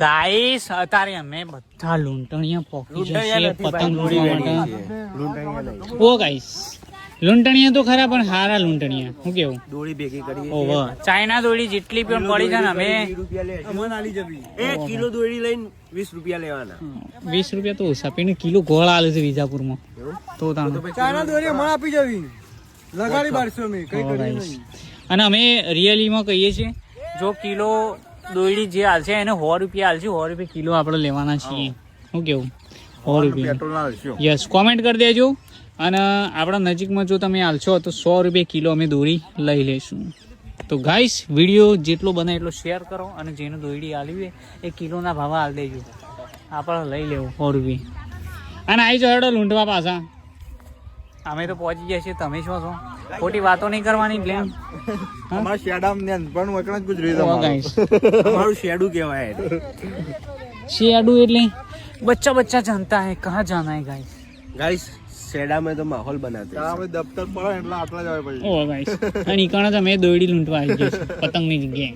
Guys અત્યારે અમે બધા લૂંટણીયા પોકી જશે પતંગ ઉડાવવા માટે. ઓ ગાઈસ લૂંટણીયા તો ખરા પણ હારા લૂંટણીયા. શું કેવું? દોડી ભેગી કરી. ઓહો ચાઇના દોડી જેટલી પણ પડી છે ને અમે કિલો દોડી લઈને 20 રૂપિયા લેવાના. 20 રૂપિયા તો ઓછા પીને કિલો ગોળ આલે છે વિજાપુરમાં. તો ચાઇના દોરી મને આપી જવી લગાડી 1200 મે કઈ કરી નહીં. અને અમે રિયલીમાં કહીએ છીએ જો કિલો દોયડી જે હાલશે એને 100 રૂપિયા હાલશે. 100 રૂપિયા કિલો આપણે લેવાના છીએ. શું કેવું? 100 રૂપિયા. યસ કોમેન્ટ કરી દેજો. અને આપણા નજીકમાં જો તમે હાલશો તો 100 રૂપિયા કિલો અમે દોરી લઈ લઈશું. તો ગાઈસ વિડીયો જેટલો બને એટલો શેર કરો અને જેનું દોયડી હાલવી હોય એ કિલોના ભાવ હાલ દેજો. આપણે લઈ લેવું 100 રૂપિયા. અને આવી જાઓ લૂંટવા પાછા. અમે તો પહોંચી ગયા છીએ. તમે શું છો? ખોટી વાતો નહીં કરવાની. પ્લેન અમારું શેડામ ને પણ વકણા ગુજરાતી અમારું શેડું કહેવાય. શેડુ એટલે બચ્ચા જાનતા હે કહા જાના હે ગાઈસ. ગાઈસ શેડા में तो माहौल बनाते हैं. આપણે દફતર પડે એટલે આટલા જ આવે પછી. ઓ ગાઈસ અને ઈકાણા અમે દોયડી લૂંટવા આવી ગયા છે પતંગની જગ્યાએ.